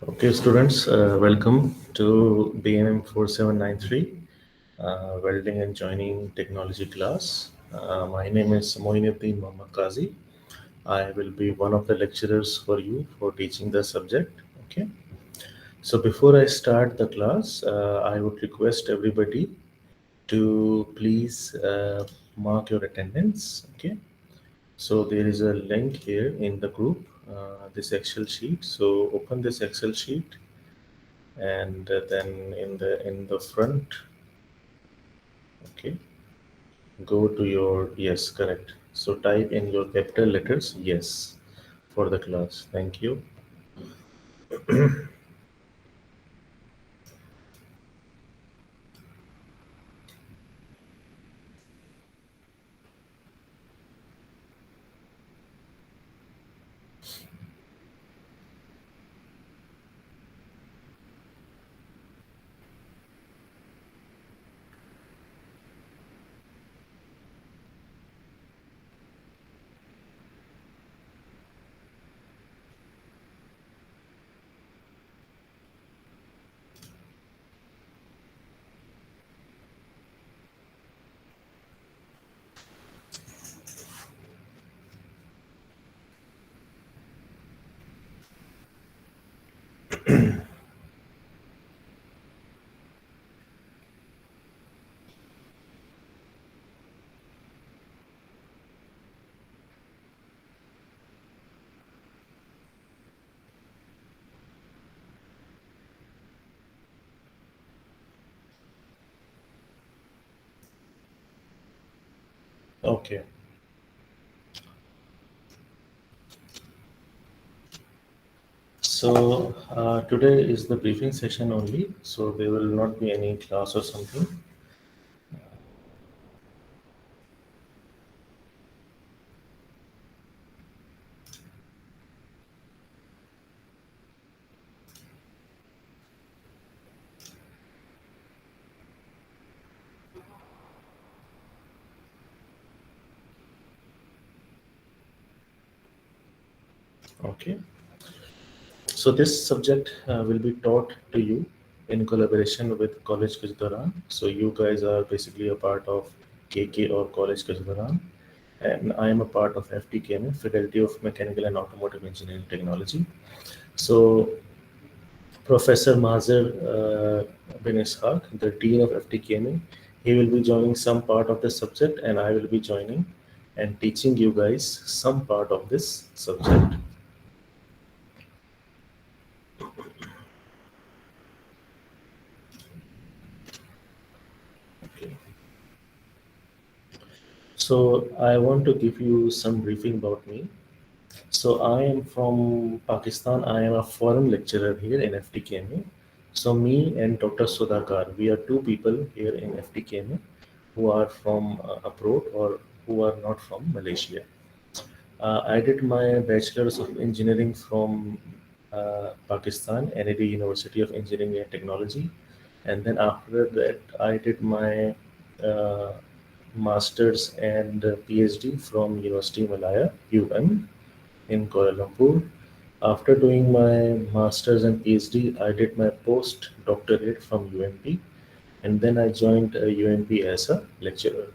Okay, students, welcome to BNM 4793 Welding and Joining Technology class. My name is Moinuddin Mohammad Qazi. I will be one of the lecturers for you for teaching the subject. Okay, so before I start the class, I would request everybody to please mark your attendance. Okay, so there is a link here in the group, this Excel sheet. So open this Excel sheet and then in the front, okay, go to your, yes, correct, so type in your capital letters yes for the class. Thank you. Okay, so today is the briefing session only, so there will not be any class or something. Okay, so this subject will be taught to you in collaboration with College Kajdoran. So you guys are basically a part of KK or College Kajdoran, and I am a part of FTKM, Faculty of Mechanical and Automotive Engineering Technology. So Professor Mazer bin Ishaq, the Dean of FTKM, he will be joining some part of the subject, and I will be joining and teaching you guys some part of this subject. Okay. So I want to give you some briefing about me. So I am from Pakistan. I am a foreign lecturer here in FTKMA. So me and Dr. Sudhakar, we are two people here in FTKMA who are from abroad or who are not from Malaysia. I did my bachelor's of engineering from Pakistan, NAD University of Engineering and Technology, and then after that I did my uh, master's and PhD from University Malaya UM in Kuala Lumpur. After doing my master's and PhD, I did my postdoctorate from UMP, and then I joined UMP as a lecturer.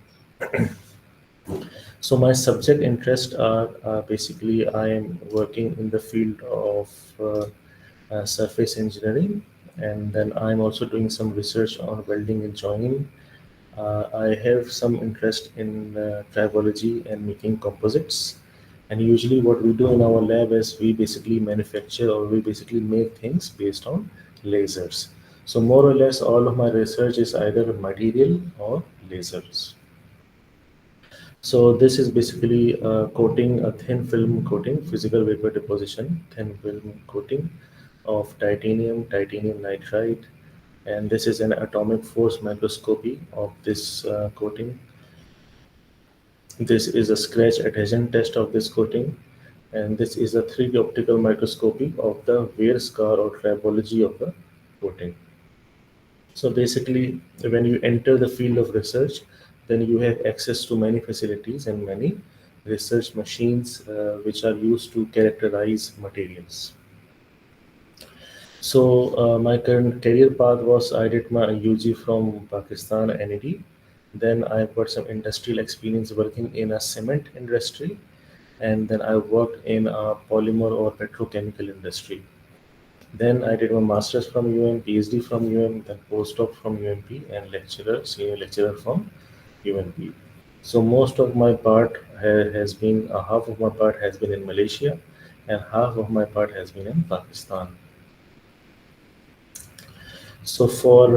So my subject interests are basically I am working in the field of surface engineering, and then I'm also doing some research on welding and joining. I have some interest in tribology and making composites. And usually, what we do in our lab is we basically manufacture or we basically make things based on lasers. So, more or less, all of my research is either material or lasers. So this is basically coating a thin film coating, physical vapor deposition, thin film coating of titanium, titanium nitride, and this is an atomic force microscopy of this coating. This is a scratch adhesion test of this coating, and this is a 3D optical microscopy of the wear scar or tribology of the coating. So basically, when you enter the field of research, then you have access to many facilities and many research machines which are used to characterize materials. So my current career path was I did my UG from Pakistan NED. Then I got some industrial experience working in a cement industry, and then I worked in a polymer or petrochemical industry. Then I did my master's from UM, PhD from UM, then postdoc from UMP, and lecturer, senior lecturer from UMP. So most of my part has been, half of my part has been in Malaysia, and half of my part has been in Pakistan. So for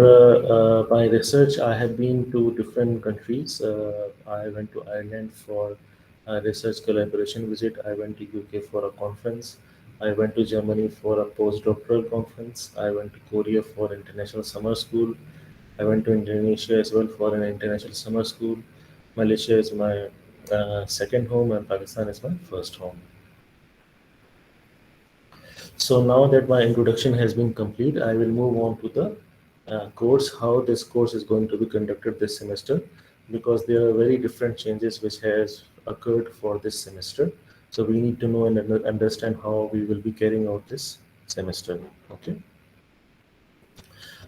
my research, I have been to different countries. I went to Ireland for a research collaboration visit. I went to UK for a conference. I went to Germany for a postdoctoral conference. I went to Korea for international summer school. I went to Indonesia as well for an international summer school. Malaysia is my second home, and Pakistan is my first home. So now that my introduction has been complete, I will move on to the course, how this course is going to be conducted this semester, because there are very different changes which has occurred for this semester. So we need to know and understand how we will be carrying out this semester. Okay.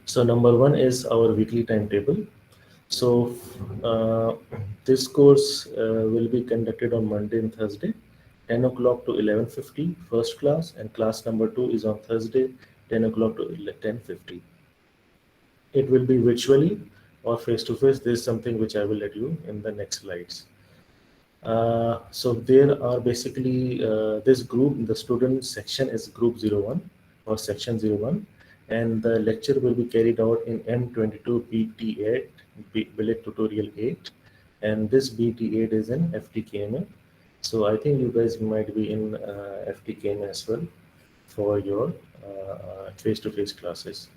So number one is our weekly timetable. So this course will be conducted on Monday and Thursday, 10 o'clock to 11:50, first class, and class number 2 is on Thursday, 10 o'clock to 10:50. It will be virtually or face to face. This is something which I will let you in the next slides. So there are basically this group, the student section is group 01 or section 01, and the lecture will be carried out in M22 BT8, Billet Tutorial 8, and this BT8 is in FTKMA. So I think you guys might be in FTKMA as well for your face-to-face classes.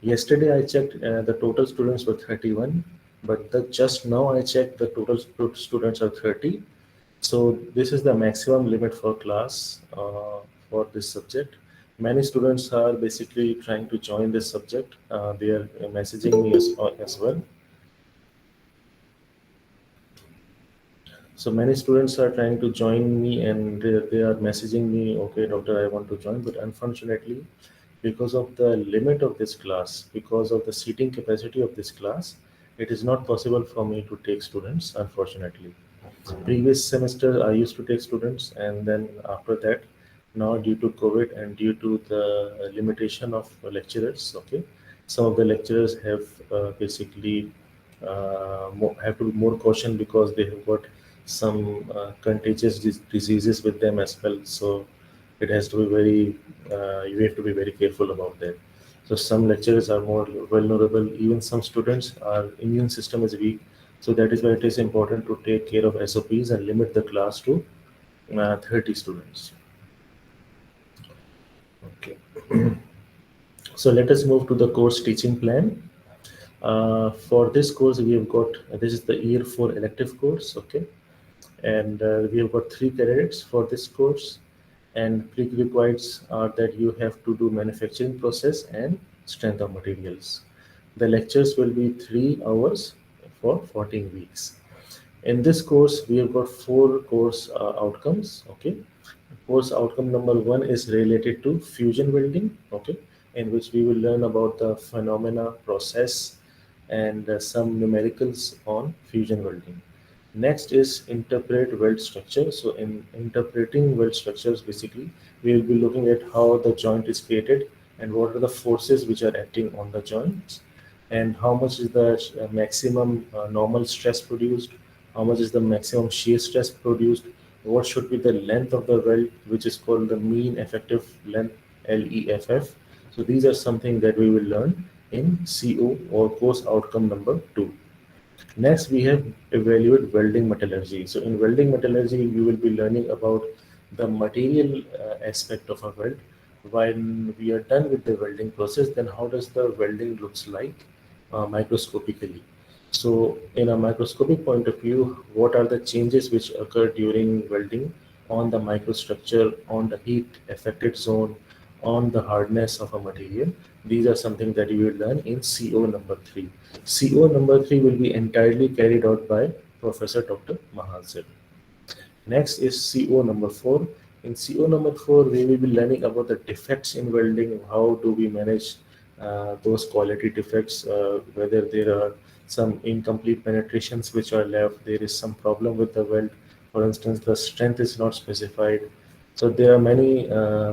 Yesterday I checked the total students were 31, but just now I checked the total students are 30. So this is the maximum limit for class for this subject. Many students are basically trying to join this subject. They are messaging me as well. So many students are trying to join me, and they are messaging me, okay, doctor, I want to join. But unfortunately, because of the limit of this class, because of the seating capacity of this class, it is not possible for me to take students, unfortunately. Previous semester, I used to take students, and then after that, now due to COVID and due to the limitation of lecturers, okay, some of the lecturers have basically have to be more caution because they have got some contagious diseases with them as well. So it has to be very, you have to be very careful about that. So some lecturers are more vulnerable. Even some students, our immune system is weak. So that is why it is important to take care of SOPs and limit the class to 30 students. Okay. So let us move to the course teaching plan. For this course, we have got, this is the year 4 elective course, okay? And we have got 3 credits for this course, and prerequisites are that you have to do manufacturing process and strength of materials. The lectures will be 3 hours for 14 weeks. In this course, we have got 4 course outcomes, okay? Course outcome number 1 is related to fusion welding, okay, in which we will learn about the phenomena, process, and some numericals on fusion welding. Next is interpret weld structure. So in interpreting weld structures, basically, we will be looking at how the joint is created and what are the forces which are acting on the joints, and how much is the maximum normal stress produced, how much is the maximum shear stress produced, what should be the length of the weld, which is called the mean effective length, LEFF. So these are something that we will learn in CO or course outcome number 2. Next, we have evaluate welding metallurgy. So in welding metallurgy, you will be learning about the material aspect of a weld. When we are done with the welding process, then how does the welding looks like microscopically? So in a microscopic point of view, what are the changes which occur during welding on the microstructure, on the heat affected zone, on the hardness of a material? These are something that you will learn in CO number 3. CO number 3 will be entirely carried out by Professor Dr. Mahazir. Next is CO number 4, In CO number 4, we will be learning about the defects in welding. How do we manage those quality defects, whether there are some incomplete penetrations which are left, there is some problem with the weld, for instance, the strength is not specified. So there are many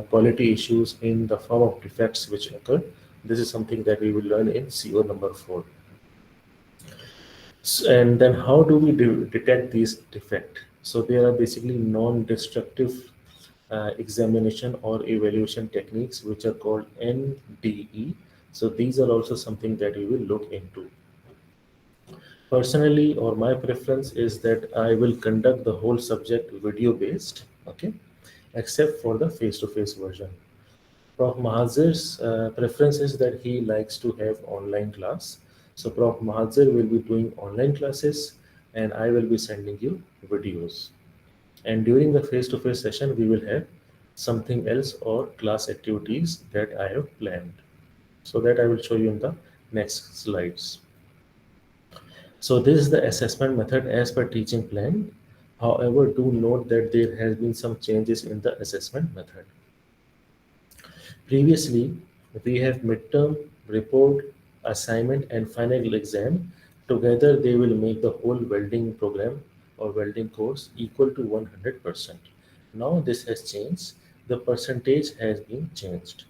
quality issues in the form of defects which occur. This is something that we will learn in CO number 4. And then how do we detect these defect? So there are basically non-destructive examination or evaluation techniques which are called NDE. So these are also something that we will look into. Personally, or my preference is that I will conduct the whole subject video based, okay, except for the face-to-face version. Prof. Mahazir's preference is that he likes to have online class. So Prof. Mahazir will be doing online classes and I will be sending you videos. And during the face-to-face session, we will have something else or class activities that I have planned. So that I will show you in the next slides. So this is the assessment method as per teaching plan. However, do note that there has been some changes in the assessment method. Previously, we have midterm, report, assignment, and final exam. Together, they will make the whole welding program or welding course equal to 100%. Now, this has changed. The percentage has been changed.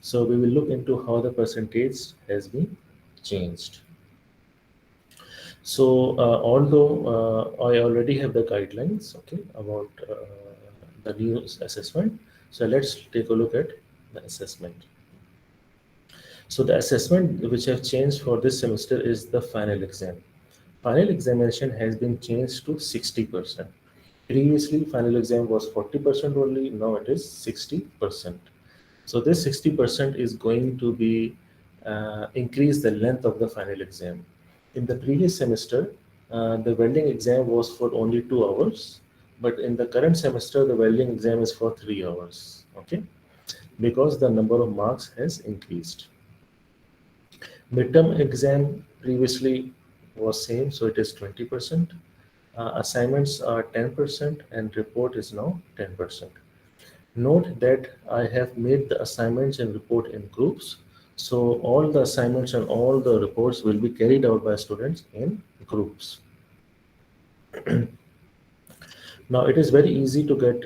So, we will look into how the percentage has been changed. So, although I already have the guidelines, okay, about the new assessment, so let's take a look at the assessment. So the assessment which have changed for this semester is the final exam. Final examination has been changed to 60%. Previously, final exam was 40% only, now it is 60%. So this 60% is going to be increase the length of the final exam. In the previous semester, the welding exam was for only 2 hours, but in the current semester, the welding exam is for 3 hours, okay? Because the number of marks has increased. Midterm exam previously was same, so it is 20%. Assignments are 10% and report is now 10%. Note that I have made the assignments and report in groups. So all the assignments and all the reports will be carried out by students in groups. Now it is very easy to get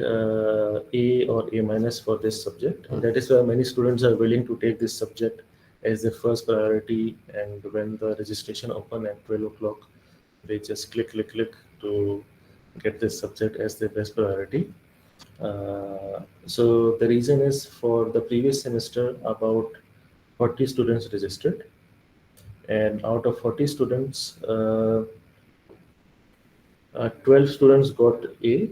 A or A minus for this subject. And that is why many students are willing to take this subject as their first priority. And when the registration open at 12 o'clock, they just click to get this subject as their best priority. So the reason is for the previous semester, about 40 students registered. And out of 40 students, 12 students got A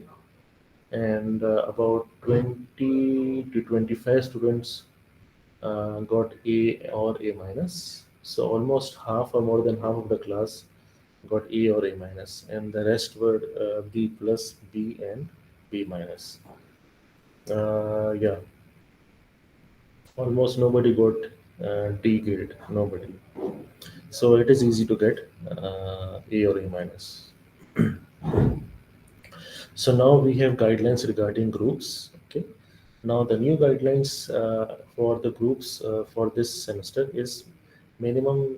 and about 20 to 25 students got A or A minus. So almost half or more than half of the class got A or A minus, and the rest were B plus, B, and B minus. Yeah, almost nobody got D grade, nobody. So it is easy to get A or A minus. So now we have guidelines regarding groups. Okay. Now the new guidelines for the groups for this semester is minimum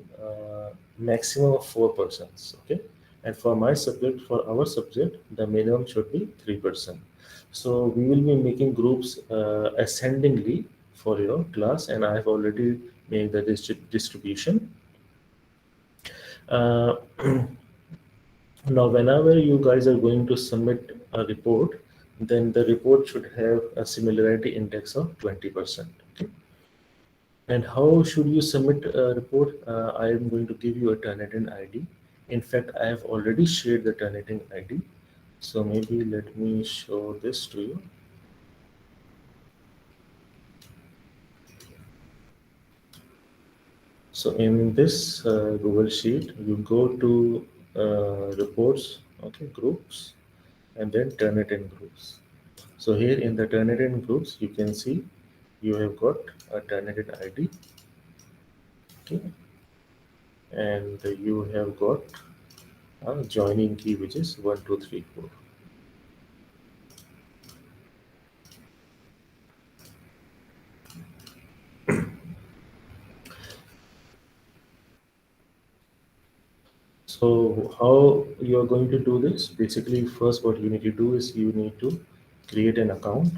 maximum of 4 persons. Okay. And for my subject, for our subject, the minimum should be 3%. So we will be making groups ascendingly for your class, and I have already made the distribution. Uh, Now, whenever you guys are going to submit a report, then the report should have a similarity index of 20%. Okay. And how should you submit a report? I am going to give you a Turnitin ID. In fact, I have already shared the Turnitin ID. So maybe let me show this to you. So in this Google Sheet, you go to reports, okay, groups, and then Turnitin groups. So here in the Turnitin groups, you can see you have got a Turnitin ID, okay, and you have got a joining key which is 1234. So how you are going to do this? Basically, first what you need to do is you need to create an account.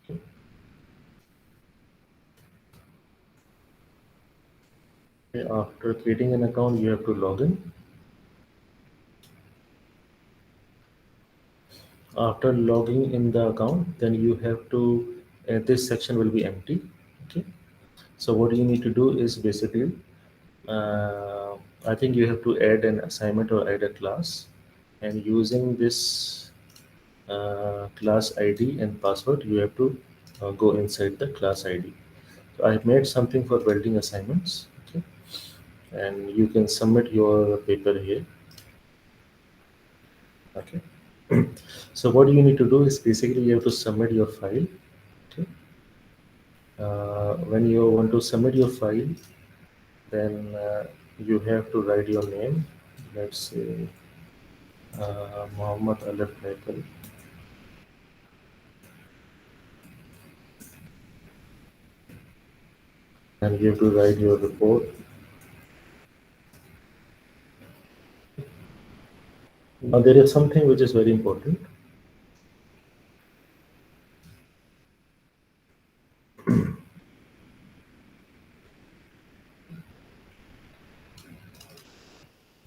Okay. After creating an account, you have to log in. After logging in the account, then you have to, this section will be empty. Okay. So what you need to do is basically, uh, I think you have to add an assignment or add a class, and using this class ID and password, you have to go inside the class ID. So I have made something for welding assignments. Okay. And you can submit your paper here. Okay. So what you need to do is basically you have to submit your file. Okay. When you want to submit your file, then you have to write your name. Let's say Muhammad Alif Haikal. And you have to write your report. Now there is something which is very important.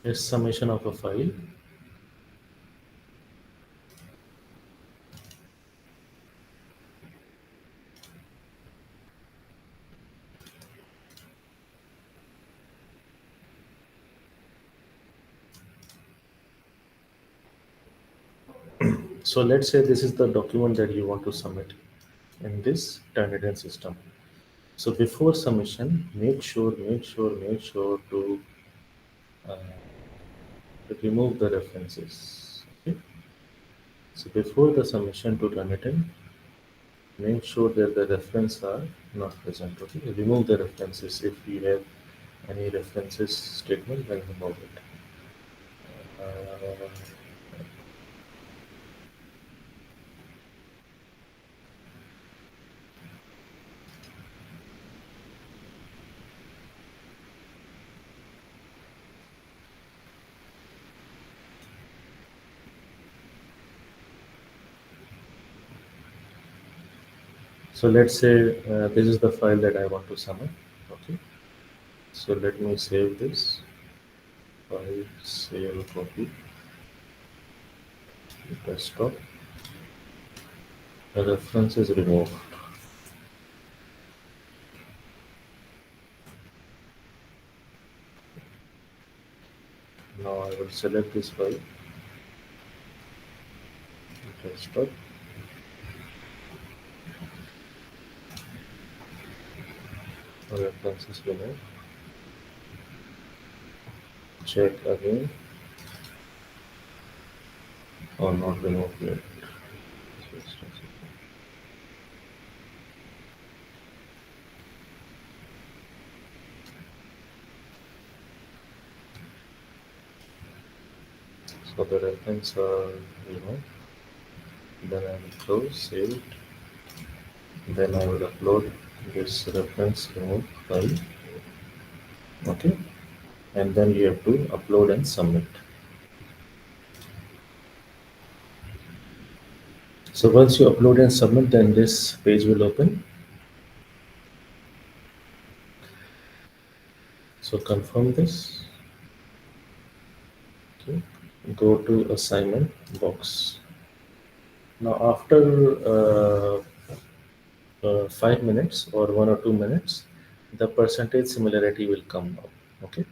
Is summation of a file. So let's say this is the document that you want to submit in this Turnitin system. So before submission, make sure uh, to remove the references. Okay? So before the submission to Turnitin, make sure that the reference are not present. Okay, remove the references if you have any references statement, then remove it. Uh, so let's say this is the file that I want to submit. Okay, so let me save this file, save copy, desktop. The reference is removed. Now I will select this file, desktop. The reference is removed. Check again or not removed yet. So the reference are removed. Then I will close, save it. Then I will upload this reference removed file. Okay, and then you have to upload and submit. So once you upload and submit, then this page will open. So confirm this. Okay. Go to assignment box. Now after 5 minutes or 1 or 2 minutes, the percentage similarity will come up. Okay.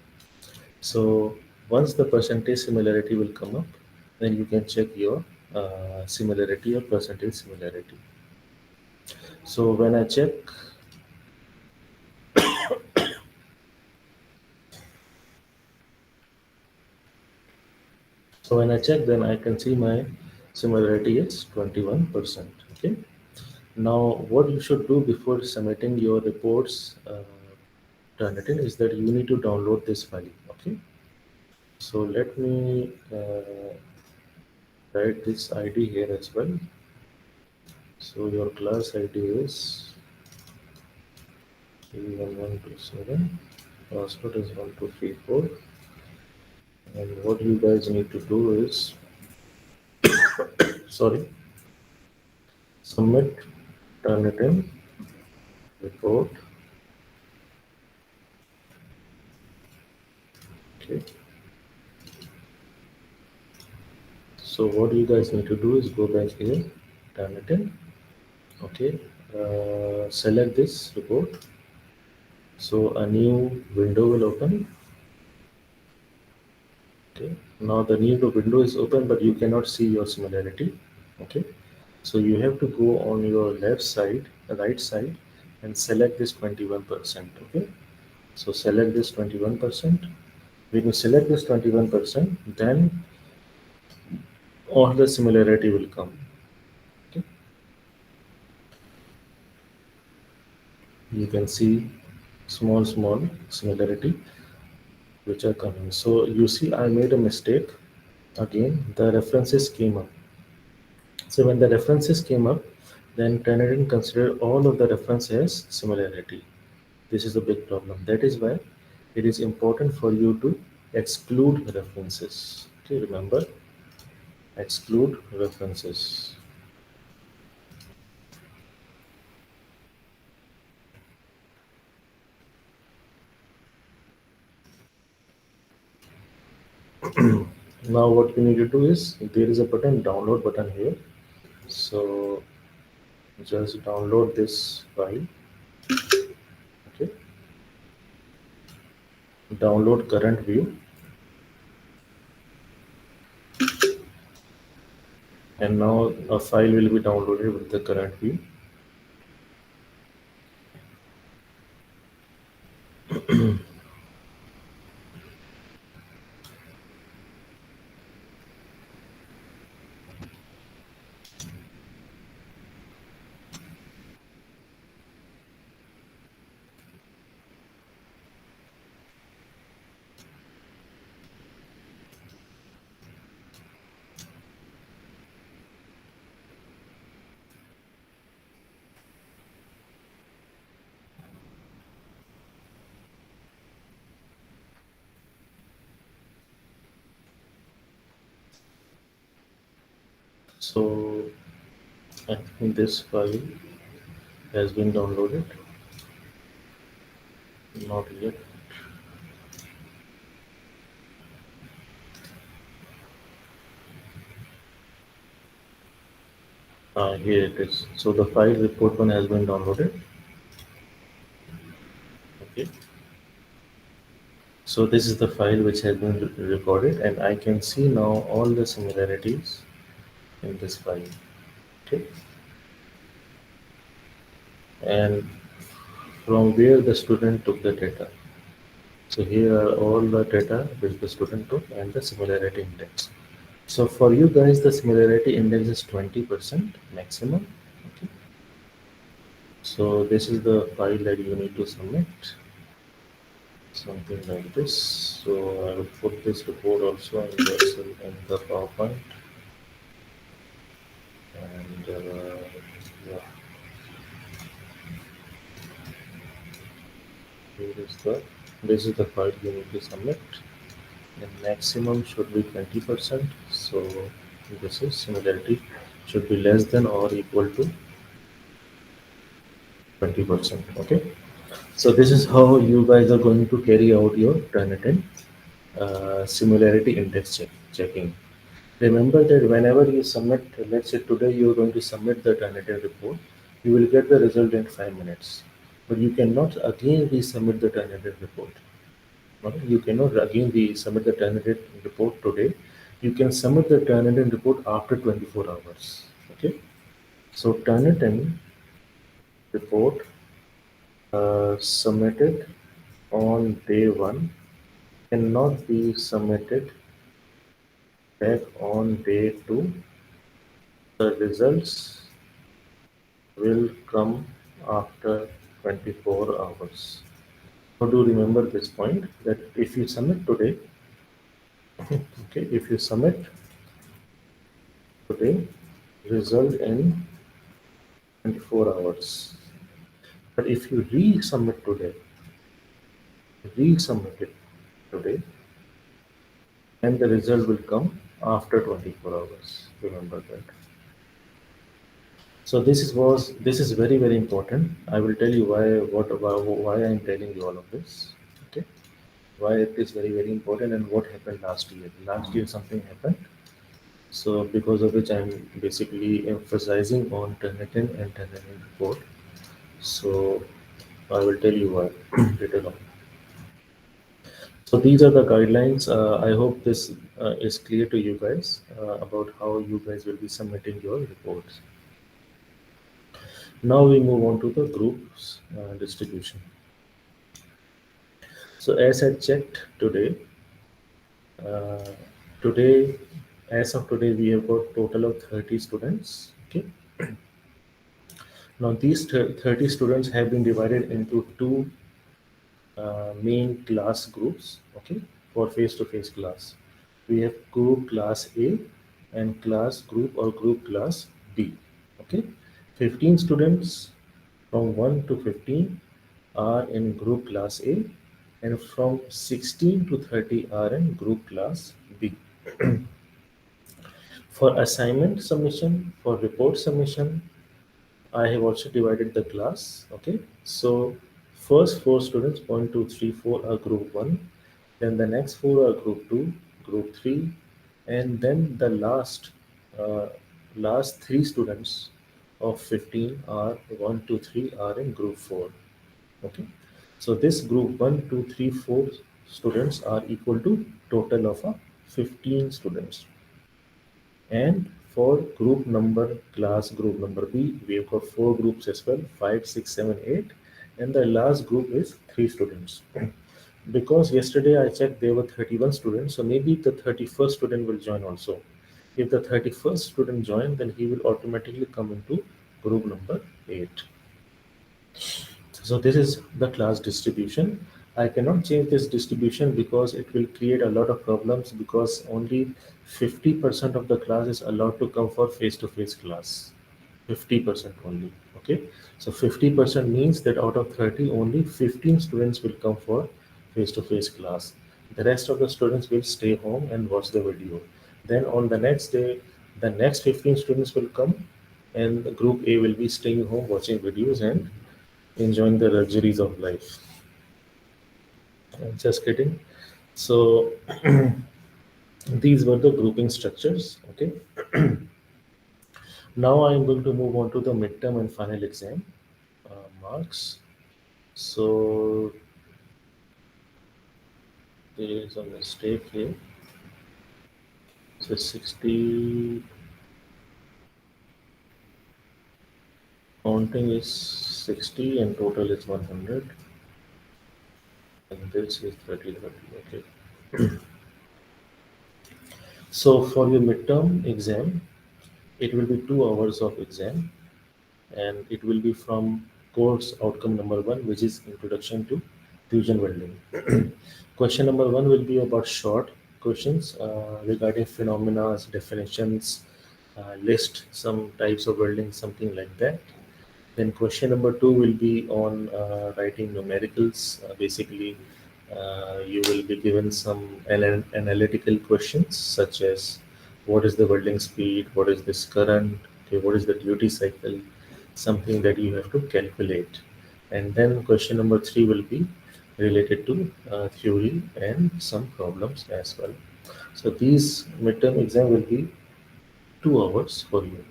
So once the percentage similarity will come up, then you can check your similarity or percentage similarity. So when I check, then I can see my similarity is 21%. Okay. Now, what you should do before submitting your reports, Turnitin, is that you need to download this file. Okay. So let me write this ID here as well. So your class ID is 31127. Password is 1234. And what you guys need to do is, sorry, submit, turn it in, report. Okay. So what you guys need to do is go back here, turn it in. Okay. Select this report. So a new window will open. Okay. Now the new window is open, but you cannot see your similarity. Okay. So you have to go on your left side, right side, and select this 21%. Okay. So select this 21%. When you select this 21%, then all the similarity will come. Okay. You can see small similarity which are coming. So you see I made a mistake. Again, the references came up. So when the references came up, then Turnitin considered all of the references similarity. This is a big problem. That is why it is important for you to exclude references. Okay, remember, exclude references. Now what we need to do is, there is a button, download button here. So just download this file. Okay, download current view, and now a file will be downloaded with the current view. So I think this file has been downloaded. Not yet. Here it is. So the file report one has been downloaded. Okay. So this is the file which has been recorded, and I can see now all the similarities in this file. Okay. And from where the student took the data. So here are all the data which the student took and the similarity index. So for you guys, the similarity index is 20% maximum. Okay. So this is the file that you need to submit. Something like this. So I will put this report also in the PowerPoint. And yeah, this is the file you need to submit. The maximum should be 20%. So this is similarity should be less than or equal to 20%. Okay. So this is how you guys are going to carry out your Turnitin similarity index checking. Remember that whenever you submit, let's say today you're going to submit the Turnitin report, you will get the result in 5 minutes. But you cannot again resubmit the Turnitin report. Okay? You cannot again resubmit the Turnitin report today. You can submit the Turnitin report after 24 hours. Okay. So Turnitin report submitted on day one cannot be submitted back on day two. The results will come after 24 hours. So do remember this point that if you submit today, okay, if you submit today, result in 24 hours. But if you resubmit today, resubmit it today, and the result will come after 24 hours. Remember that. So this is very very important. I will tell you why I am telling you all of this. Okay, why it is very very important and what happened last year. Last year something happened, so because of which I'm basically emphasizing on Turnitin and Turnitin report. So I will tell you why later on. So these are the guidelines. I hope this is clear to you guys about how you guys will be submitting your reports. Now we move on to the groups distribution. So as I checked today, uh, today, as of today, we have got total of 30 students. Okay. Now these 30 students have been divided into two main class groups. Okay, for face-to-face class, we have group class A and class group or group class B. Okay, 15 students from 1 to 15 are in group class A, and from 16 to 30 are in group class B. For assignment submission, for report submission, I have also divided the class. Okay, so first four students, 1, 2, 3, 4 are group 1, then the next four are group 2, group 3, and then the uh, last three students of 15 are 1, 2, 3 are in group 4. Okay, so this group 1, 2, 3, 4 students are equal to total of 15 students. And for group number class group number B, we have got four groups as well, 5, 6, 7, 8, and the last group is 3 students. Because yesterday I checked there were 31 students, so maybe the 31st student will join also. If the 31st student join, then he will automatically come into group number 8. So this is the class distribution. I cannot change this distribution because it will create a lot of problems, because only 50% of the class is allowed to come for face-to-face class. 50% only. Okay. So 50% means that out of 30, only 15 students will come for face-to-face class. The rest of the students will stay home and watch the video. Then on the next day, the next 15 students will come, and the group A will be staying home watching videos and enjoying the luxuries of life. Just kidding. So these were the grouping structures. Okay. Now I am going to move on to the midterm and final exam marks. So there is a mistake here. So 60 counting is 60 and total is 100. And this is 30, 30. Okay. So for your midterm exam, it will be 2 hours of exam, and it will be from course outcome number 1, which is introduction to fusion welding. Question number 1 will be about short questions regarding phenomena, definitions, list some types of welding, something like that. Then question number 2 will be on writing numericals. Basically, you will be given some analytical questions, such as what is the welding speed, what is this current, okay, what is the duty cycle, something that you have to calculate. And then question number 3 will be related to theory and some problems as well. So these midterm exam will be 2 hours for you.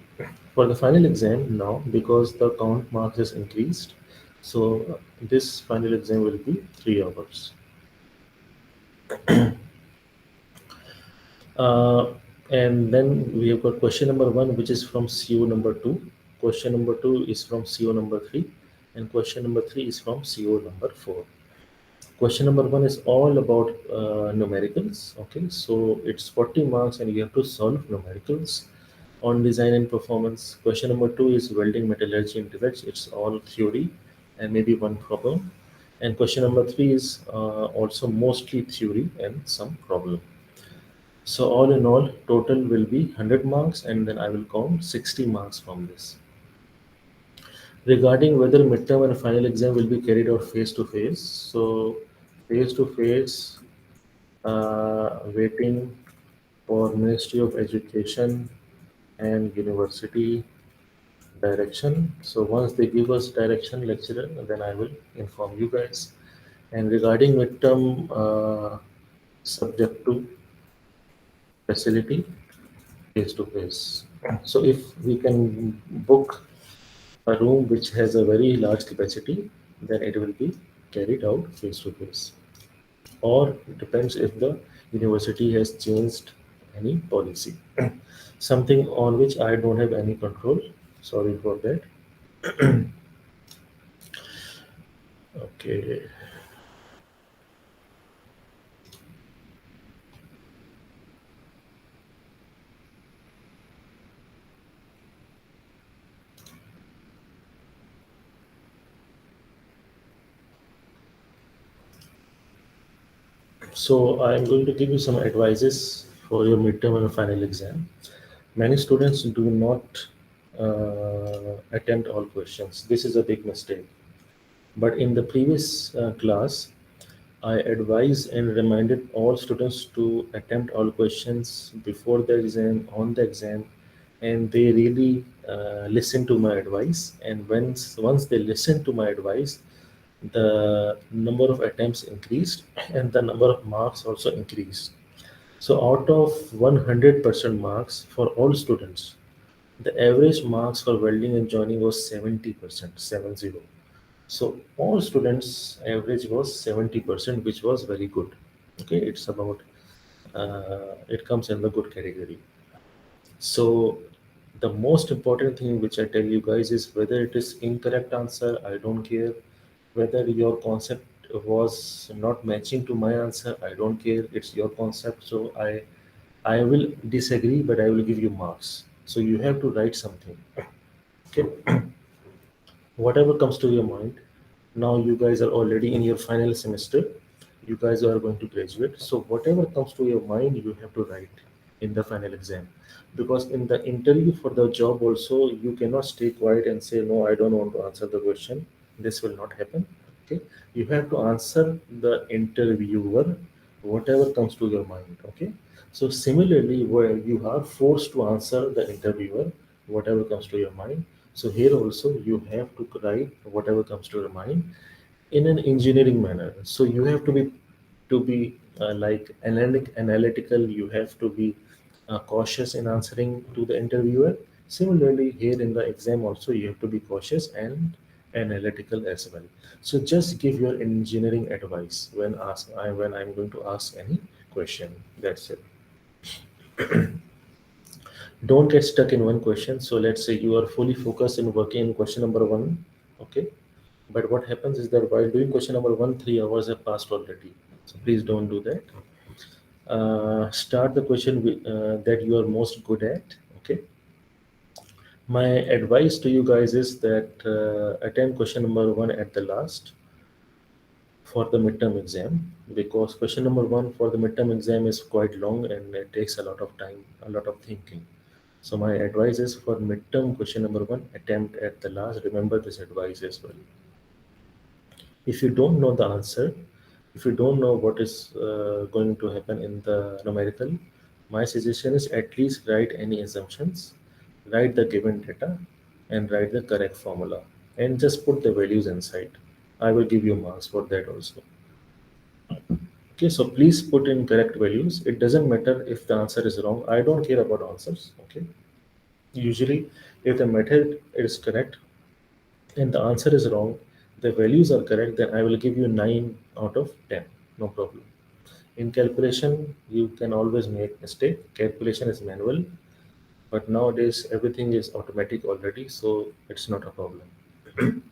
For the final exam now, because the count marks is increased, so this final exam will be 3 hours. Uh, and then we have got question number 1, which is from CO number 2. Question number 2 is from CO number 3, and question number 3 is from CO number 4. Question number 1 is all about numericals. Okay, so it's 40 marks, and you have to solve numericals on design and performance. Question number 2 is welding metallurgy and defects. It's all theory and maybe one problem. And question number 3 is also mostly theory and some problem. So all in all, total will be 100 marks, and then I will count 60 marks from this. Regarding whether midterm and final exam will be carried out face to face, so face to face, waiting for Ministry of Education and university direction. So once they give us direction, lecturer, then I will inform you guys. And regarding midterm, subject to facility, face to face. So if we can book a room which has a very large capacity, then it will be carried out face to face. Or it depends if the university has changed any policy. Something on which I don't have any control. Sorry for that. Okay. So I'm going to give you some advices for your midterm and final exam. Many students do not attempt all questions. This is a big mistake. But in the previous class, I advised and reminded all students to attempt all questions before the exam, on the exam, and they really listen to my advice. And once they listen to my advice, the number of attempts increased and the number of marks also increased. So out of 100% marks for all students, the average marks for welding and joining was 70%, 70. So all students average was 70%, which was very good. Okay, it's about it comes in the good category. So the most important thing which I tell you guys is whether it is incorrect answer, I don't care. Whether your concept was not matching to my answer, I don't care. It's your concept. So I will disagree, but I will give you marks. So you have to write something. Okay. Whatever comes to your mind. Now you guys are already in your final semester. You guys are going to graduate. So whatever comes to your mind, you have to write in the final exam. Because in the interview for the job also, you cannot stay quiet and say, no, I don't want to answer the question. This will not happen. Okay. You have to answer the interviewer whatever comes to your mind. Okay. So similarly, where you are forced to answer the interviewer whatever comes to your mind, so here also you have to write whatever comes to your mind in an engineering manner. So you have to be like analytical. You have to be cautious in answering to the interviewer. Similarly, here in the exam also you have to be cautious and analytical as well. So just give your engineering advice when I'm going to ask any question. That's it. Don't get stuck in one question. So let's say you are fully focused in working in question number one. Okay. But what happens is that while doing question number one, 3 hours have passed already. So please don't do that. Start the question that you are most good at. Okay. My advice to you guys is that attempt question number one at the last for the midterm exam, because question number one for the midterm exam is quite long and it takes a lot of time, a lot of thinking. So my advice is for midterm question number one, attempt at the last. Remember this advice as well. If you don't know the answer, if you don't know what is going to happen in the numerical, my suggestion is at least write any assumptions, write the given data, and write the correct formula, and just put the values inside. I will give you marks for that also. Okay, so please put in correct values. It doesn't matter if the answer is wrong. I don't care about answers. Okay. Usually, if the method is correct and the answer is wrong, the values are correct, then I will give you 9 out of 10. No problem. In calculation, you can always make mistake. Calculation is manual, but nowadays everything is automatic already, so it's not a problem.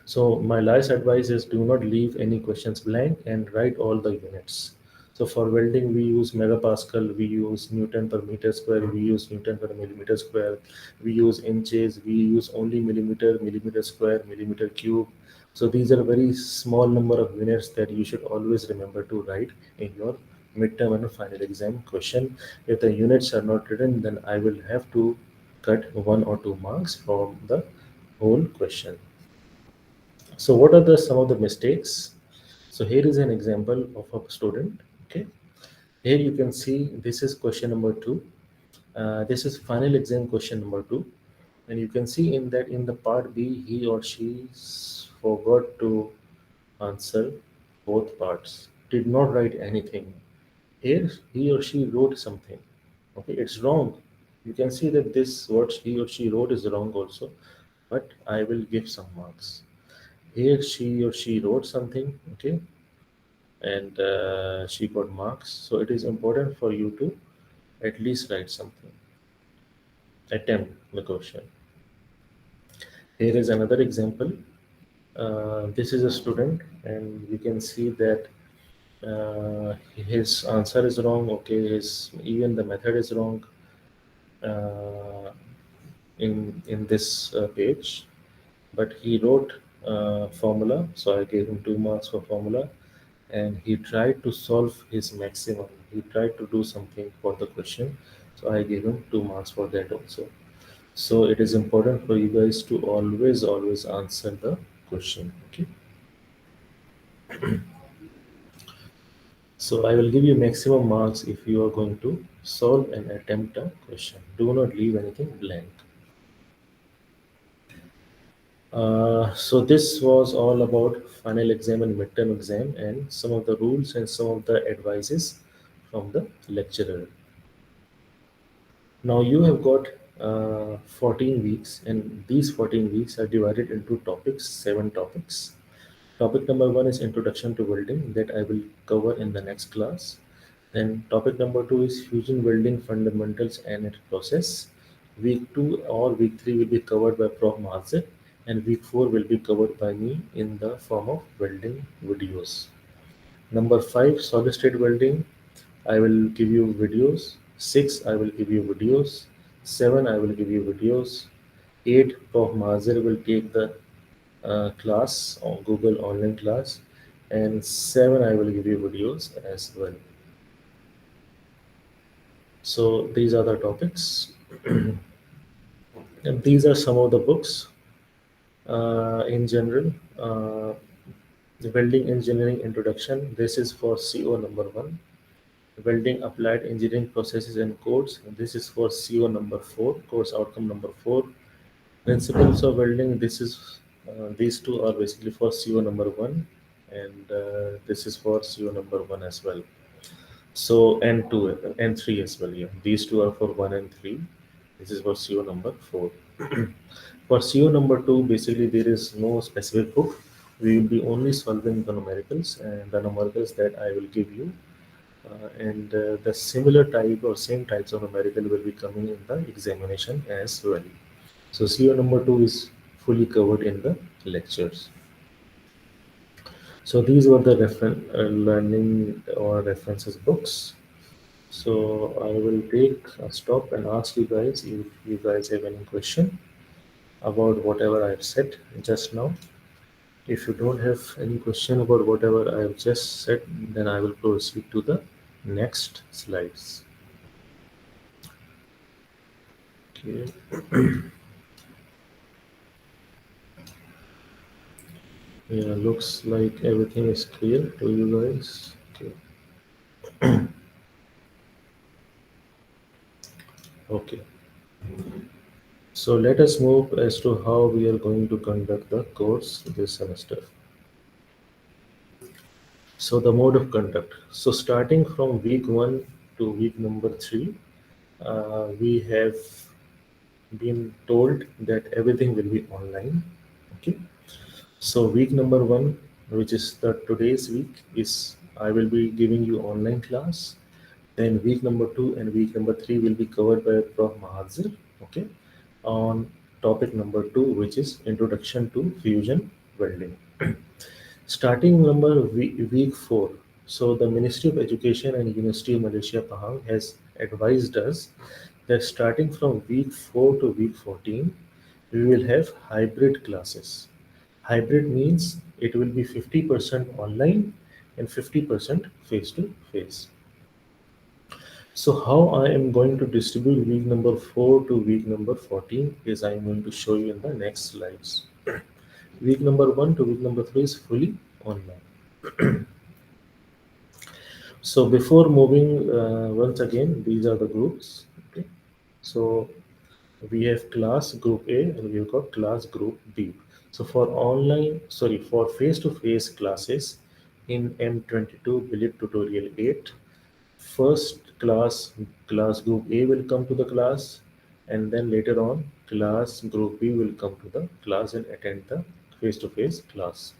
So my last advice is do not leave any questions blank and write all the units. So for welding, we use megapascal, we use Newton per meter square, we use Newton per millimeter square, we use inches, we use only millimeter, millimeter square, millimeter cube. So these are very small number of units that you should always remember to write in your midterm and final exam question. If the units are not written, then I will have to cut 1 or 2 marks from the whole question. So what are the some of the mistakes? So here is an example of a student. Okay, here you can see this is question number 2. This is final exam question number 2, and you can see in that in the part B he or she forgot to answer both parts, did not write anything. Here he or she wrote something. Okay, it's wrong. You can see that this what he or she wrote is wrong also, but I will give some marks. Here she or she wrote something, okay, and she got marks. So it is important for you to at least write something, attempt the question. Here is another example. This is a student, and we can see that his answer is wrong. Okay, his even the method is wrong uh, in this page, but he wrote formula, so I gave him 2 marks for formula, and he tried to solve his maximum. He tried to do something for the question, so I gave him 2 marks for that also. So it is important for you guys to always answer the question. Okay. So I will give you maximum marks if you are going to solve and attempt a question. Do not leave anything blank. So this was all about final exam and midterm exam and some of the rules and some of the advices from the lecturer. Now you have got 14 weeks, and these 14 weeks are divided into topics, 7 topics. Topic number 1 is introduction to welding, that I will cover in the next class. Then topic number 2 is fusion welding fundamentals and its process. Week 2 or week 3 will be covered by Prof. Mahazir, and week 4 will be covered by me in the form of welding videos. Number 5, solid state welding. I will give you videos. 6, I will give you videos. 7, I will give you videos. 8, Prof. Mahazir will take the class on Google online class. And 7, I will give you videos as well. So these are the topics. And these are some of the books in general. The Welding Engineering Introduction. This is for CO number 1. Welding Applied Engineering Processes and Codes. This is for CO number 4, course outcome number 4. Principles of Welding. This is these two are basically for CO number 1, and this is for CO number 1 as well. So and 2 and 3 as well. Yeah, these two are for 1 and 3. This is for CO number 4. For CO number 2, basically there is no specific book. We will be only solving the numericals, and the numericals that I will give you, and the similar type or same types of numerical will be coming in the examination as well. So CO number 2 is fully covered in the lectures. So these were the learning or references books. So I will take a stop and ask you guys if you guys have any question about whatever I've said just now. If you don't have any question about whatever I've just said, then I will proceed to the next slides. Okay. Yeah, looks like everything is clear to you guys. Okay. Okay. So let us move as to how we are going to conduct the course this semester. So the mode of conduct. So starting from week 1 to week number 3, we have been told that everything will be online. Okay. So week number 1, which is the today's week, is I will be giving you online class. Then week number 2 and week number 3 will be covered by Prof. Mahazir, okay, on topic number 2, which is introduction to fusion welding. Starting number week 4. So the Ministry of Education and University of Malaysia Pahang has advised us that starting from week 4 to week 14, we will have hybrid classes. Hybrid means it will be 50% online and 50% face to face. So how I am going to distribute week number 4 to week number 14 is I am going to show you in the next slides. Week number 1 to week number 3 is fully online. So before moving, once again, these are the groups. Okay. So we have class group A and we've got class group B. So for face-to-face classes in M22 Billet Tutorial 8, first class group A will come to the class, and then later on class group B will come to the class and attend the face-to-face class.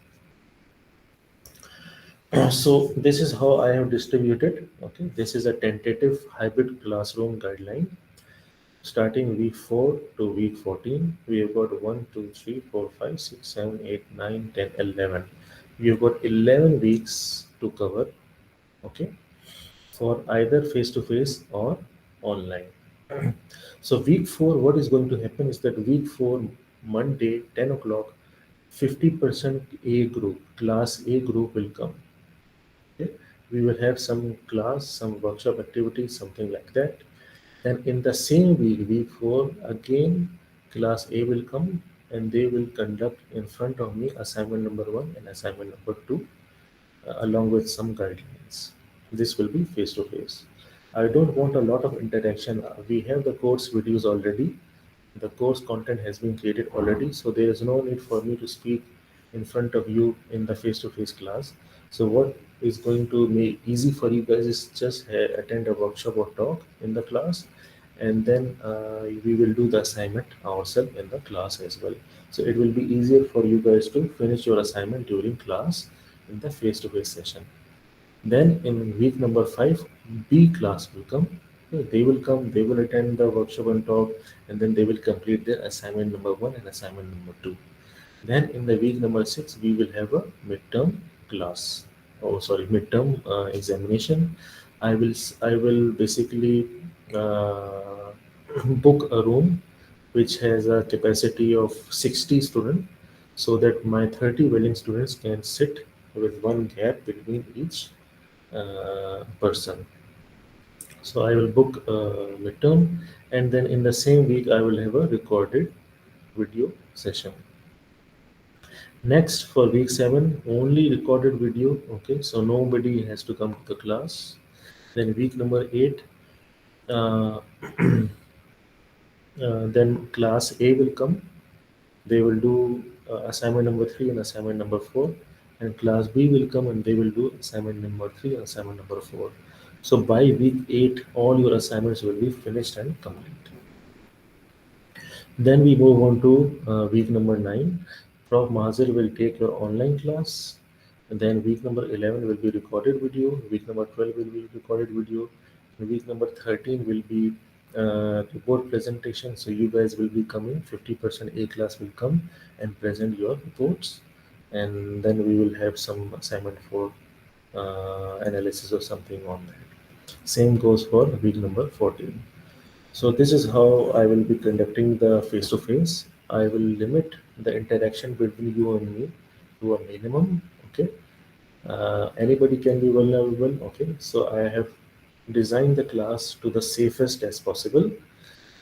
So this is how I have distributed. Okay, this is a tentative hybrid classroom guideline. Starting week 4 to week 14, we have got 1, 2, 3, 4, 5, 6, 7, 8, 9, 10, 11. We have got 11 weeks to cover, okay, for either face to face or online. So, week 4, what is going to happen is that week 4, Monday, 10 o'clock, 50% A group, class A group will come. Okay? We will have some class, some workshop activities, something like that. Then in the same week, week 4, again class A will come and they will conduct in front of me assignment number 1 and assignment number 2 along with some guidelines. This will be face to face. I don't want a lot of interaction. We have the course videos already. The course content has been created already, so there is no need for me to speak in front of you in the face to face class. So, what is going to make easy for you guys is just attend a workshop or talk in the class, and then we will do the assignment ourselves in the class as well. So, it will be easier for you guys to finish your assignment during class in the face to face session. Then in week number 5, B class will come. Okay, they will come, they will attend the workshop and talk, and then they will complete their assignment number 1 and assignment number 2. Then in the week number 6, we will have a midterm class. Oh, sorry, midterm examination. I will basically uh, book a room which has a capacity of 60 students, so that my 30 willing students can sit with one gap between each person. So I will book a midterm, and then in the same week I will have a recorded video session. Next for week 7, only recorded video. Okay, so nobody has to come to the class. Then week number 8, uh, then class A will come. They will do assignment number 3 and assignment number 4, and class B will come and they will do assignment number 3 and assignment number 4. So by week 8, all your assignments will be finished and complete. Then we move on to week number 9. Prof. Mazir will take your online class. And then week number 11 will be recorded video. Week number 12 will be recorded video. And week number 13 will be report presentation. So you guys will be coming. 50% A class will come and present your reports. And then we will have some assignment for analysis or something on that. Same goes for week number 14. So this is how I will be conducting the face-to-face. I will limit the interaction between you and me to a minimum. Okay. Anybody can be vulnerable. Okay. So I have designed the class to the safest as possible.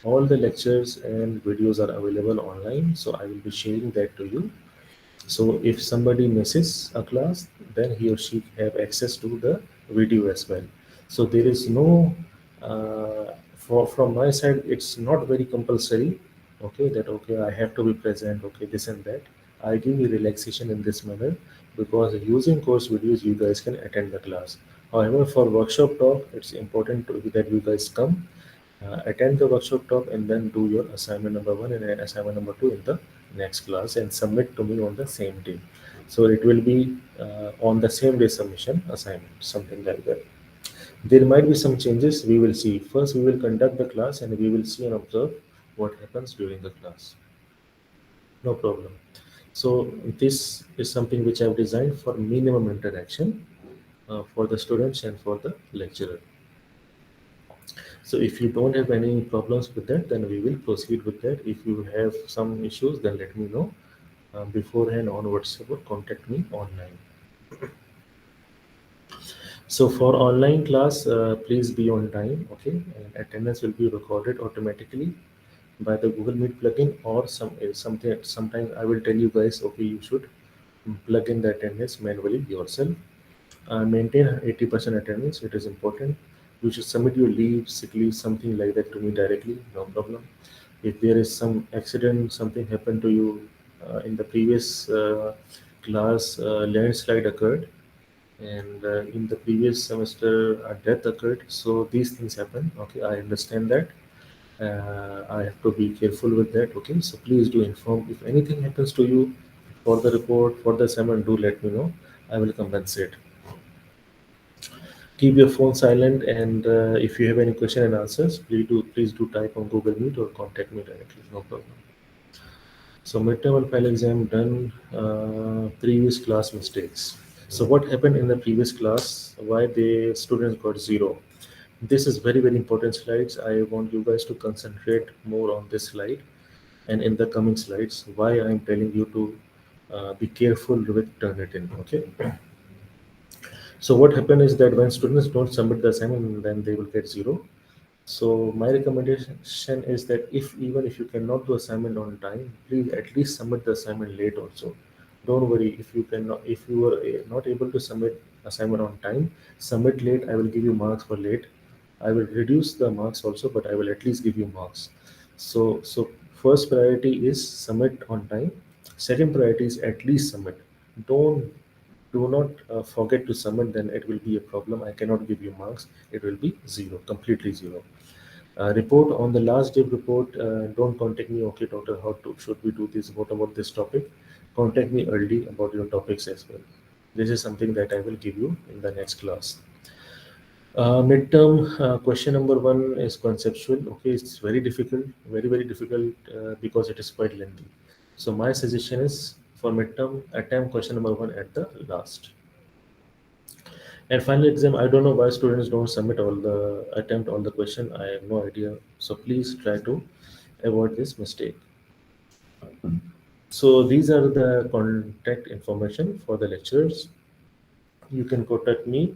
All the lectures and videos are available online. So I will be sharing that to you. So if somebody misses a class, then he or she have access to the video as well. So there is no, from my side, it's not very compulsory. Okay, that okay, I have to be present. Okay, this and that. I give you relaxation in this manner because using course videos, you guys can attend the class. However, for workshop talk, it's important that you guys come, attend the workshop talk, and then do your assignment number 1 and assignment number 2 in the next class and submit to me on the same day. So it will be on the same day submission assignment, something like that. There might be some changes. We will see. First, we will conduct the class and we will see and observe what happens during the class. No problem. So this is something which I've designed for minimum interaction for the students and for the lecturer. So if you don't have any problems with that, then we will proceed with that. If you have some issues, then let me know beforehand on WhatsApp or contact me online. So for online class, please be on time, okay? And attendance will be recorded automatically by the Google Meet plugin or something. Sometimes I will tell you guys, okay, you should plug in the attendance manually yourself. Maintain 80% attendance. It is important. You should submit your leave, sick leave, something like that to me directly. No problem. If there is some accident, something happened to you in the previous class, landslide occurred, and in the previous semester a death occurred. So these things happen. Okay, I understand that. I have to be careful with that. Okay, so please do inform if anything happens to you for the report, for the assignment. Do let me know. I will compensate. Keep your phone silent, and if you have any question and answers, please do type on Google Meet or contact me directly. No problem. So midterm and final exam done. Previous class mistakes. So what happened in the previous class? Why the students got zero? This is very important slides. I want you guys to concentrate more on this slide and in the coming slides. Why I am telling you to be careful with Turnitin. Okay. So what happened is that when students don't submit the assignment, then they will get zero. So my recommendation is that even if you cannot do assignment on time, please at least submit the assignment late also. Don't worry if you cannot, if you are not able to submit assignment on time, submit late. I will give you marks for late. I will reduce the marks also, but I will at least give you marks. So first priority is submit on time. Second priority is at least submit. Don't do not forget to submit, then it will be a problem. I cannot give you marks. It will be zero, completely zero. Report on the last day report. Don't contact me. Okay, doctor, how to should we do this? What about this topic? Contact me early about your topics as well. This is something that I will give you in the next class. Midterm question number one is conceptual. Okay, it's very difficult, very difficult because it is quite lengthy. So my suggestion is for midterm, attempt question number one at the last. And final exam, I don't know why students don't submit all the attempt all the question. I have no idea. So please try to avoid this mistake. So these are the contact information for the lecturers. You can contact me.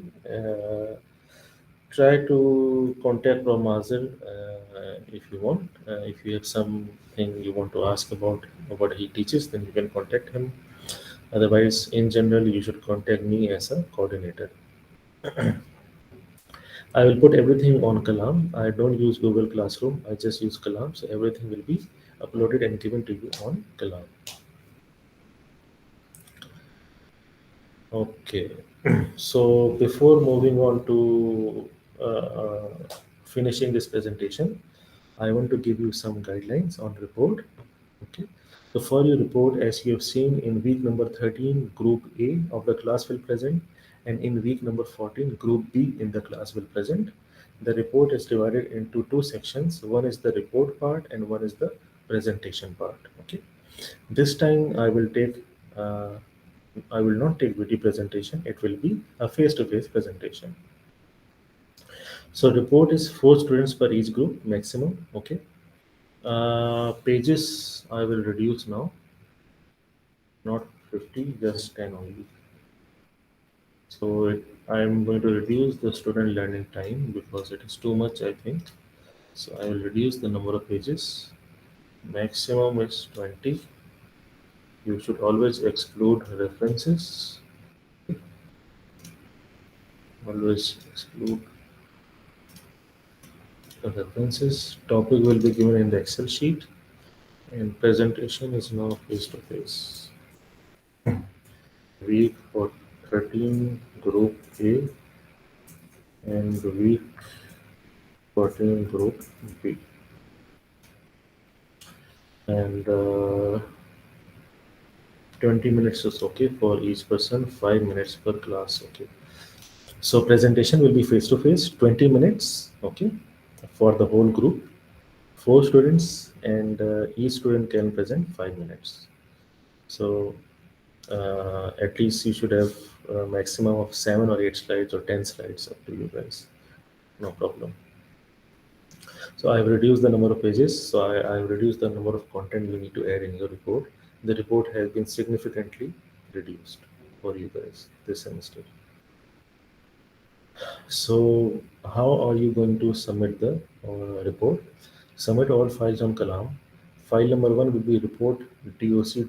Try to contact from Mazil if you want. If you have something you want to ask about what he teaches, then you can contact him. Otherwise, in general, you should contact me as a coordinator. I will put everything on Kalam. I don't use Google Classroom. I just use Kalam. So everything will be uploaded and given to you on Kalam. Okay. So before moving on to finishing this presentation, I want to give you some guidelines on report. Okay. So for your report, as you have seen in week number 13, group A of the class will present, and in week number 14, group B in the class will present. The report is divided into two sections. One is the report part and one is the presentation part. Okay. This time uh, I will not take video presentation. It will be a face-to-face presentation. So report is 4 students per each group maximum. Okay. Pages I will reduce now, not 50, just 10 only. So I'm going to reduce the student learning time because it is too much, I think. So I will reduce the number of pages. Maximum is 20. You should always exclude references. Always exclude the references. Topic will be given in the Excel sheet, and presentation is now face to face. Week for 13, group A, and week 14, group B. And 20 minutes is okay for each person, 5 minutes per class. Okay. So presentation will be face to face, 20 minutes. Okay. For the whole group, 4 students, and each student can present 5 minutes. So at least you should have a maximum of 7 or 8 slides or 10 slides up to you guys. No problem. So I've reduced the number of pages. So I've reduced the number of content you need to add in your report. The report has been significantly reduced for you guys this semester. So how are you going to submit the report? Submit all files on Kalam. File number one will be report,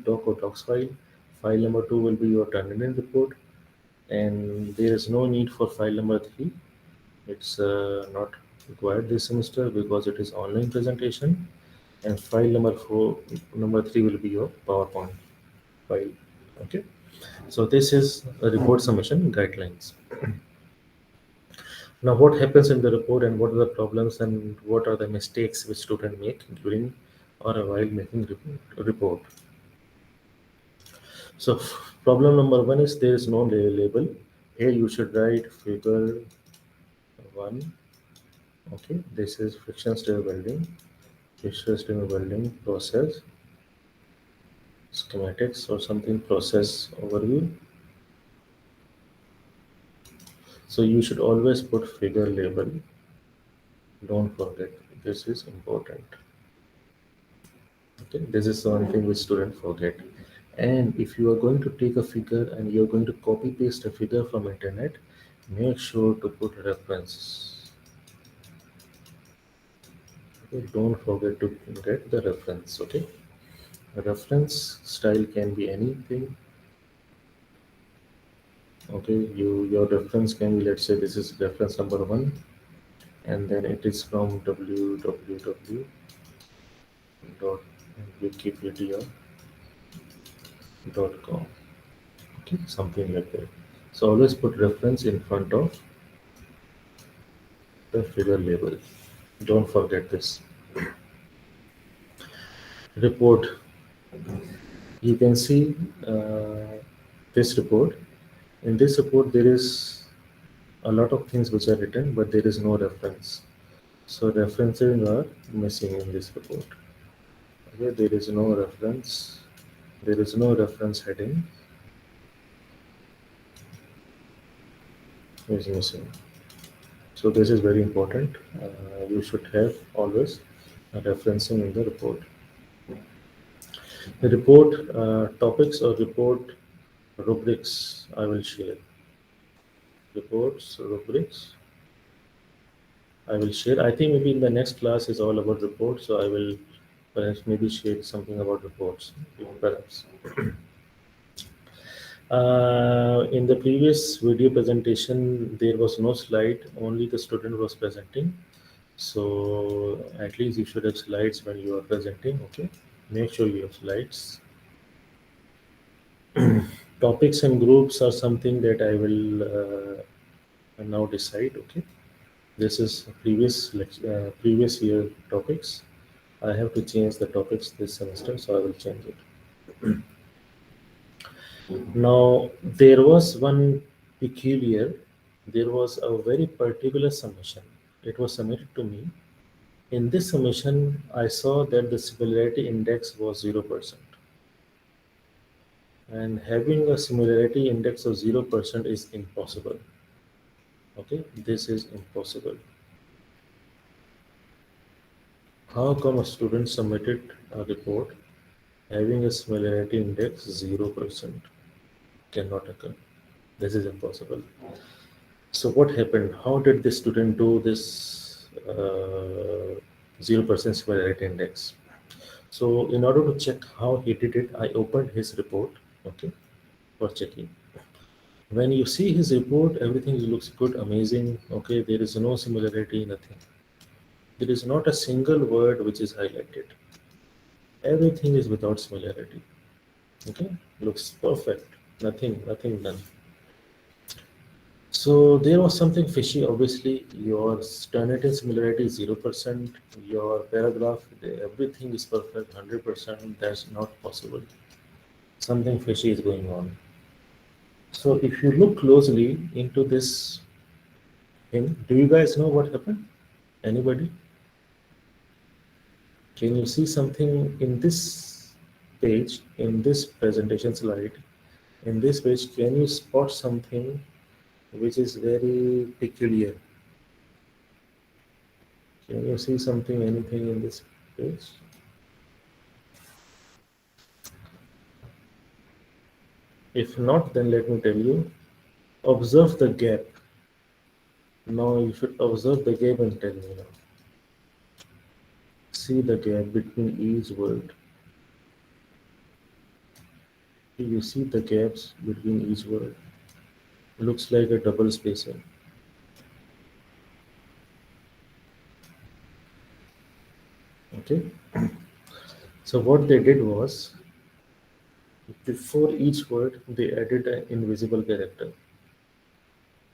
doc or docs file. File number two will be your Turnitin report. and there is no need for file number 3. It's not required this semester because it is online presentation, and file number 3 will be your PowerPoint file. Okay, so this is a report submission guidelines. Now, what happens in the report and what are the problems and what are the mistakes which student make during or while making report? So, problem number 1 is there is no label. Here you should write figure 1. Okay, this is friction stir welding, friction stir welding process, schematics or something, process overview. So you should always put figure label. Don't forget, this is important. Okay, this is one thing which students forget. And if you are going to take a figure and you're going to copy paste a figure from internet, make sure to put reference. Okay, don't forget to get the reference. Okay, a reference style can be anything. Okay, your reference can be, let's say this is reference number 1, and then it is from www.wikipedia.com. Okay, something like that. So always put reference in front of the figure label. Don't forget this. Report. You can see this report. In this report, there is a lot of things which are written, but there is no reference. So references are missing in this report. Okay, there is no reference. There is no reference heading. Is missing. So this is very important. You should have always a referencing in the report. The report topics or report rubrics I will share. Reports rubrics I will share. I think maybe in the next class is all about reports, so I will perhaps maybe share something about reports. Perhaps. In the previous video presentation, there was no slide, only the student was presenting. So at least you should have slides when you are presenting. Okay, make sure you have slides. Topics and groups are something that I will now decide. Okay, this is previous year topics. I have to change the topics this semester, so I will change it. Now, there was one peculiar, there was a very particular submission. It was submitted to me. In this submission, I saw that the similarity index was 0%. And having a similarity index of 0% is impossible. Okay, this is impossible. How come a student submitted a report having a similarity index 0%? Cannot occur. This is impossible. So what happened? How did the student do this 0% similarity index? So in order to check how he did it, I opened his report, okay, for checking. When you see his report, everything looks good, amazing. Okay, there is no similarity, nothing. There is not a single word which is highlighted. Everything is without similarity. Okay, looks perfect. Nothing done. So there was something fishy. Obviously, your standard similarity is 0%. Your paragraph, everything is perfect, 100%. That's not possible. Something fishy is going on. So if you look closely into this thing, do you guys know what happened? Anybody? Can you see something in this page, in this presentation slide, in this page? Can you spot something which is very peculiar? Can you see something, anything in this page? If not, then let me tell you. Observe the gap. Now you should observe the gap and tell me now. See the gap between each word. You see the gaps between each word. looks like a double spacing. Okay, so what they did was, before each word they added an invisible character,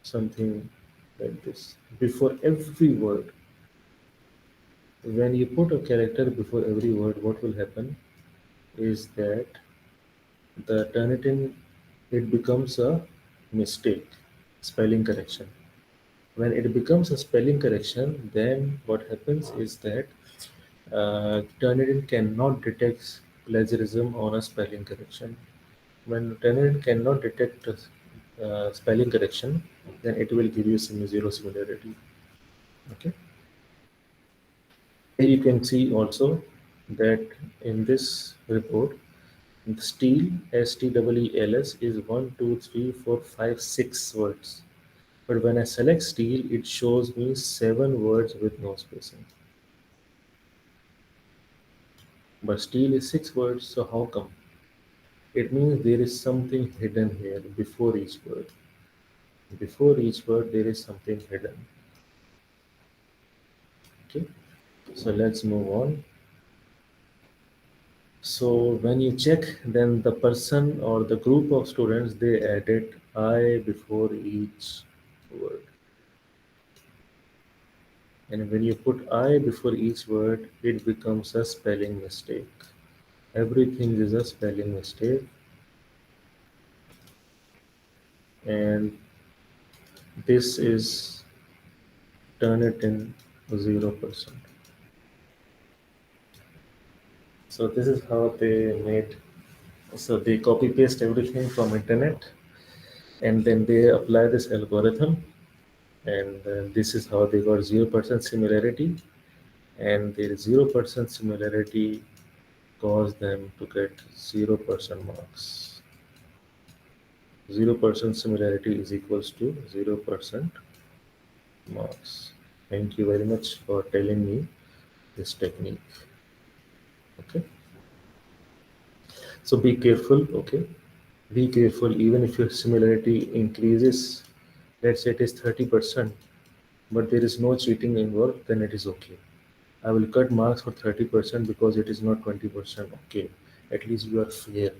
something like this. Before every word, when you put a character before every word, what will happen is that the Turnitin, it becomes a mistake, spelling correction. When it becomes a spelling correction, then what happens is that Turnitin cannot detect plagiarism on a spelling correction. When Turnitin cannot detect spelling correction, then it will give you zero similarity. Okay. Here you can see also that in this report, steel, STEELS, is 1, 2, 3, 4, 5, 6 words. But when I select steel, it shows me 7 words with no spacing. But steel is 6 words, so how come? It means there is something hidden here before each word. Before each word, there is something hidden. Okay, so let's move on. So when you check, then the person or the group of students, they added I before each word. And when you put I before each word, it becomes a spelling mistake. Everything is a spelling mistake, and this is Turnitin 0%. So this is how they made. So they copy paste everything from internet, and then they apply this algorithm, and this is how they got 0% similarity, and their 0% similarity caused them to get 0% marks. 0% similarity is equals to 0% marks. Thank you very much for telling me this technique. Okay, so be careful. Okay, be careful. Even if your similarity increases, let's say it is 30%, but there is no cheating involved, then it is okay. I will cut marks for 30% because it is not 20%. Okay, at least you are fair.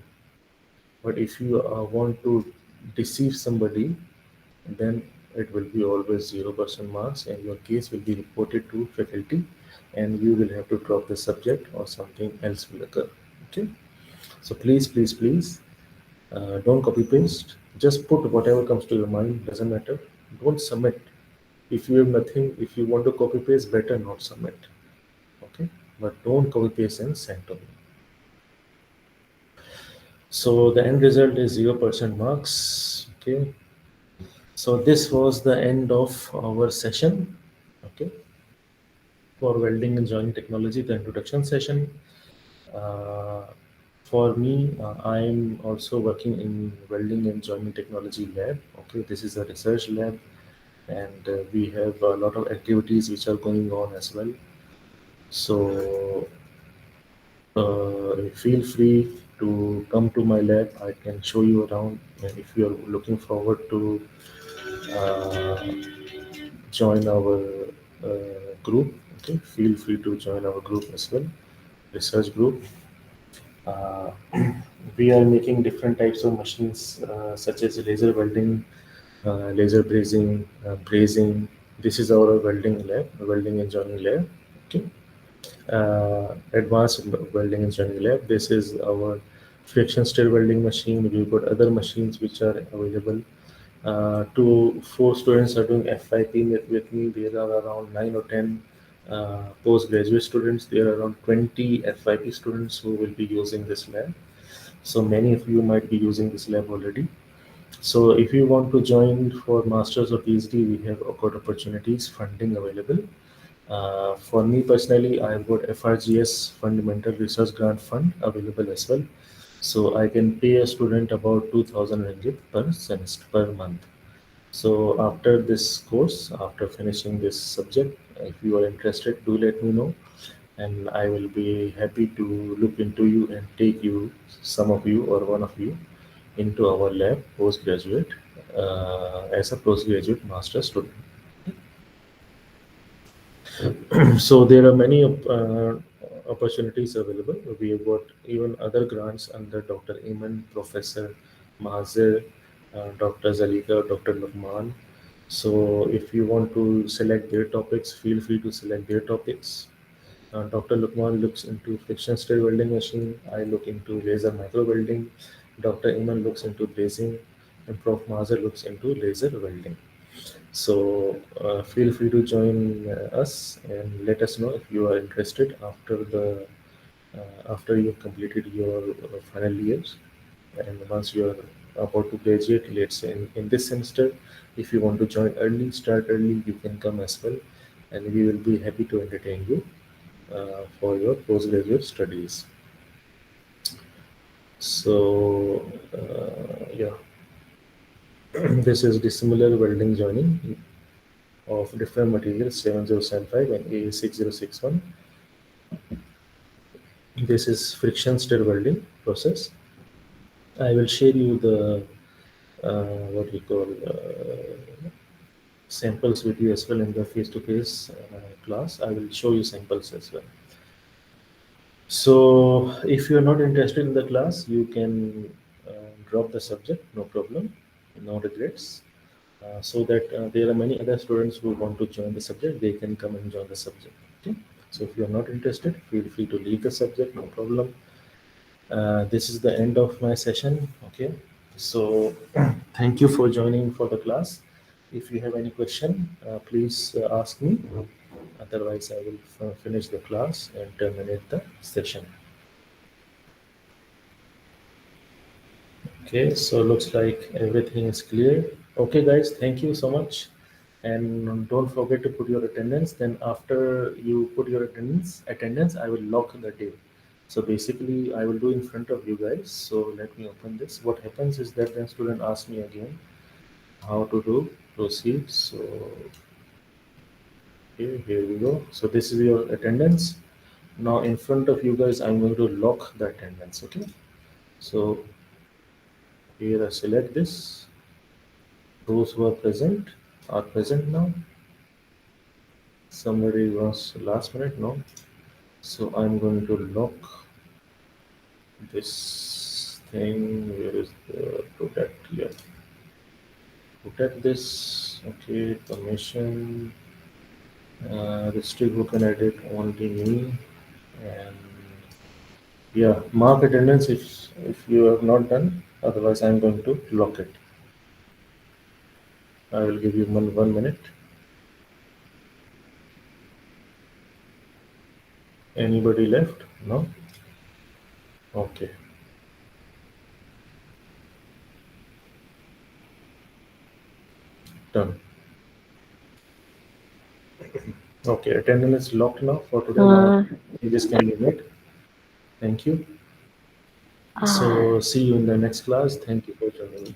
But if you want to deceive somebody, then it will be always 0% marks, and your case will be reported to faculty, and you will have to drop the subject or something else will occur. Okay, so please, please, please, don't copy paste. Just put whatever comes to your mind, doesn't matter. Don't submit. If you have nothing, if you want to copy paste, better not submit. Okay, but don't copy paste and send to me. So the end result is 0% marks. Okay, so this was the end of our session. Okay, for welding and joining technology, the introduction session. Uh, for me, I'm also working in welding and joining technology lab. Okay, this is a research lab, and we have a lot of activities which are going on as well. So feel free to come to my lab. I can show you around, and if you are looking forward to uh, join our group, okay, feel free to join our group as well, research group. Uh, we are making different types of machines, such as laser welding, laser brazing. This is our welding lab, welding and joining lab. Okay, advanced welding and joining lab. This is our friction stir welding machine. We've got other machines which are available. 4 students are doing FYP with me. There are around 9 or 10 postgraduate students. There are around 20 FYP students who will be using this lab. So many of you might be using this lab already. So if you want to join for masters or PhD, we have got opportunities, funding available. For me personally, I've got FRGS Fundamental Research Grant Fund available as well. So I can pay a student about 2000 ringgit per semester, per month. So after this course, after finishing this subject, if you are interested, do let me know, and I will be happy to look into you and take you, some of you or one of you, into our lab postgraduate. as a postgraduate master student. So there are many opportunities available. We have got even other grants under Dr. Iman, Professor Mahathir, Dr. Zalika, Dr. Luqman. So if you want to select their topics, feel free to select their topics. Dr. Luqman looks into friction stir welding machine. I look into laser micro welding. Dr. Iman looks into brazing, and Prof. Mahathir looks into laser welding. So feel free to join us and let us know if you are interested after you have completed your final years, and once you are about to graduate, let's say in this semester. If you want to join early, start early, you can come as well, and we will be happy to entertain you for your postgraduate studies. So yeah, this is the similar welding joining of different materials 7075 and A6061. This is friction stir welding process. I will share you the what we call samples with you as well in the face-to-face class. I will show you samples as well. So if you are not interested in the class, you can drop the subject, no problem, no regrets. So that there are many other students who want to join the subject, they can come and join the subject. Okay. So if you are not interested, feel free to leave the subject, no problem. This is the end of my session. Okay. So thank you for joining for the class. If you have any question, please ask me. Otherwise, I will finish the class and terminate the session. Okay, so looks like everything is clear. Okay, guys, thank you so much. And don't forget to put your attendance. Then after you put your attendance, I will lock the day. So basically, I will do in front of you guys. So let me open this. What happens is that then student asks me again how to do proceed. So okay, here we go. So this is your attendance. Now in front of you guys, I'm going to lock the attendance. Okay. So here I select this. Those who are present now. Somebody was last minute, no. So I'm going to lock this thing. Where is the protect? Yeah, protect this. Okay, permission. Restrict who can edit only me. And yeah, mark attendance if you have not done. Otherwise, I'm going to lock it. I will give you 1 minute. Anybody left? No? Okay. Done. Okay, attendance is locked now for today. Now you just can be made. Thank you. So see you in the next class. Thank you for joining.